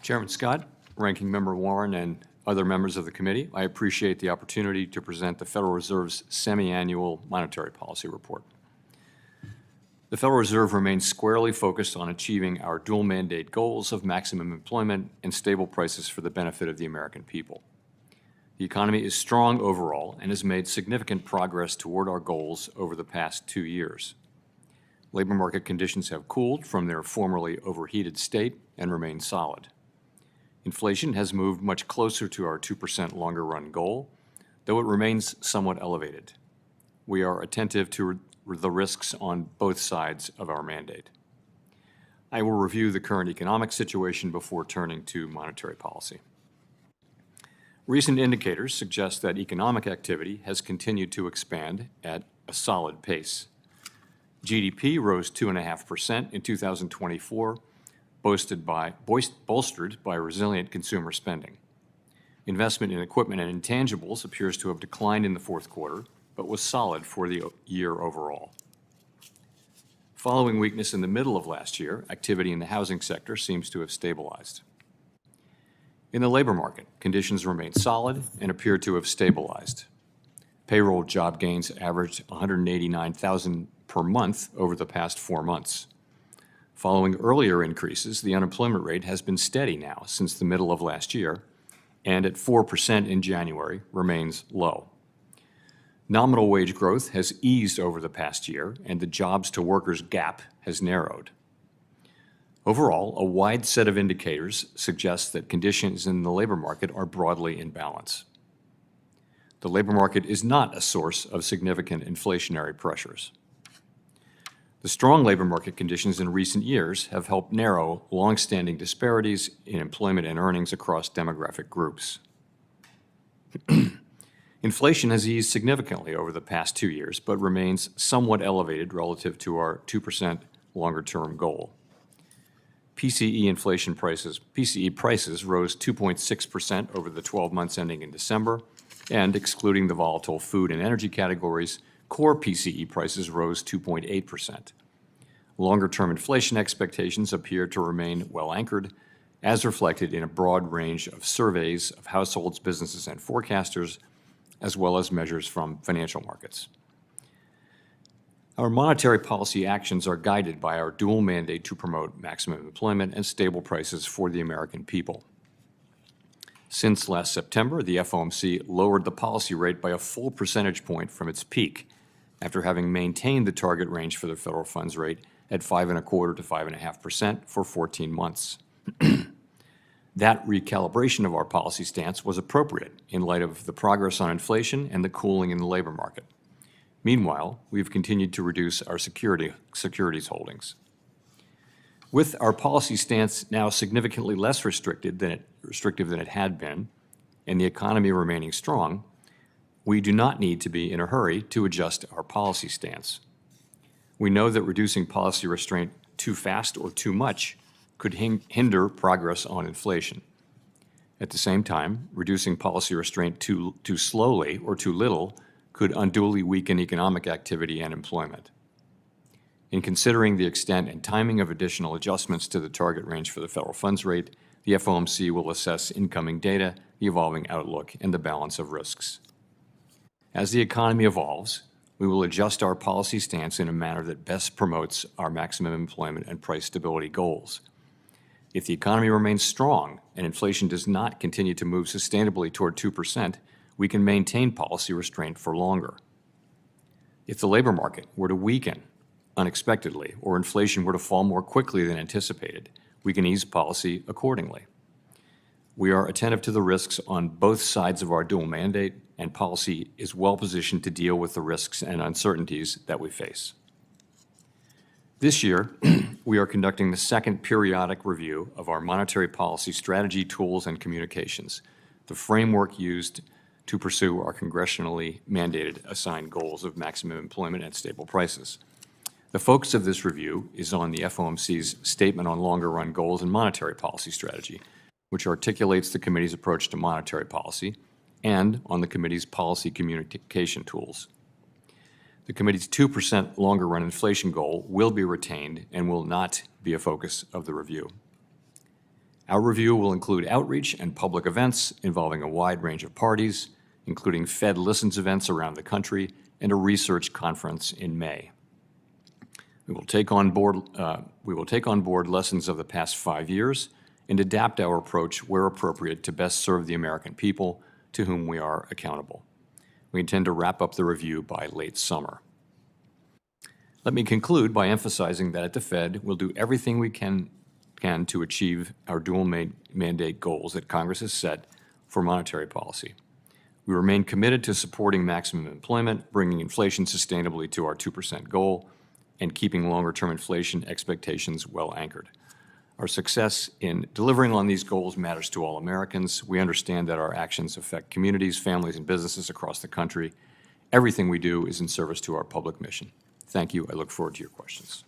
Chairman Scott, Ranking Member Warren, and other members of the committee, I appreciate the opportunity to present the Federal Reserve's semi-annual monetary policy report. The Federal Reserve remains squarely focused on achieving our dual mandate goals of maximum employment and stable prices for the benefit of the American people. The economy is strong overall and has made significant progress toward our goals over the past 2 years. Labor market conditions have cooled from their formerly overheated state and remain solid. Inflation has moved much closer to our 2% longer-run goal, though it remains somewhat elevated. We are attentive to the risks on both sides of our mandate. I will review the current economic situation before turning to monetary policy. Recent indicators suggest that economic activity has continued to expand at a solid pace. GDP rose 2.5% in 2024, bolstered by resilient consumer spending. Investment in equipment and intangibles appears to have declined in the fourth quarter, but was solid for the year overall. Following weakness in the middle of last year, activity in the housing sector seems to have stabilized. In the labor market, conditions remain solid and appear to have stabilized. Payroll job gains averaged 189,000 per month over the past 4 months. Following earlier increases, the unemployment rate has been steady now since the middle of last year, and at 4% in January remains low. Nominal wage growth has eased over the past year, and the jobs-to-workers gap has narrowed. Overall, a wide set of indicators suggests that conditions in the labor market are broadly in balance. The labor market is not a source of significant inflationary pressures. The strong labor market conditions in recent years have helped narrow long-standing disparities in employment and earnings across demographic groups. Inflation has eased significantly over the past 2 years, but remains somewhat elevated relative to our 2% longer-term goal. PCE prices rose 2.6% over the 12 months ending in December, and excluding the volatile food and energy categories, core PCE prices rose 2.8%. Longer-term inflation expectations appear to remain well anchored, as reflected in a broad range of surveys of households, businesses, and forecasters, as well as measures from financial markets. Our monetary policy actions are guided by our dual mandate to promote maximum employment and stable prices for the American people. Since last September, the FOMC lowered the policy rate by a full percentage point from its peak, after having maintained the target range for the federal funds rate at 5.25% to 5.5% for 14 months. That recalibration of our policy stance was appropriate in light of the progress on inflation and the cooling in the labor market. Meanwhile, we've continued to reduce our securities holdings. With our policy stance now significantly less restrictive than it had been, and the economy remaining strong, we do not need to be in a hurry to adjust our policy stance. We know that reducing policy restraint too fast or too much could hinder progress on inflation. At the same time, reducing policy restraint too slowly or too little could unduly weaken economic activity and employment. In considering the extent and timing of additional adjustments to the target range for the federal funds rate, the FOMC will assess incoming data, the evolving outlook, and the balance of risks. As the economy evolves, we will adjust our policy stance in a manner that best promotes our maximum employment and price stability goals. If the economy remains strong and inflation does not continue to move sustainably toward 2%, we can maintain policy restraint for longer. If the labor market were to weaken unexpectedly or inflation were to fall more quickly than anticipated, we can ease policy accordingly. We are attentive to the risks on both sides of our dual mandate, and policy is well positioned to deal with the risks and uncertainties that we face. This year, we are conducting the second periodic review of our monetary policy strategy, tools, and communications, the framework used to pursue our congressionally mandated assigned goals of maximum employment and stable prices. The focus of this review is on the FOMC's Statement on Longer-Run Goals and Monetary Policy Strategy, which articulates the committee's approach to monetary policy, and on the committee's policy communication tools. The committee's 2% longer-run inflation goal will be retained and will not be a focus of the review. Our review will include outreach and public events involving a wide range of parties, including Fed Listens events around the country and a research conference in May. We will take on board lessons of the past 5 years and adapt our approach where appropriate to best serve the American people to whom we are accountable. We intend to wrap up the review by late summer. Let me conclude by emphasizing that at the Fed, we'll do everything we can to achieve our dual mandate goals that Congress has set for monetary policy. We remain committed to supporting maximum employment, bringing inflation sustainably to our 2% goal, and keeping longer-term inflation expectations well anchored. Our success in delivering on these goals matters to all Americans. We understand that our actions affect communities, families, and businesses across the country. Everything we do is in service to our public mission. Thank you. I look forward to your questions.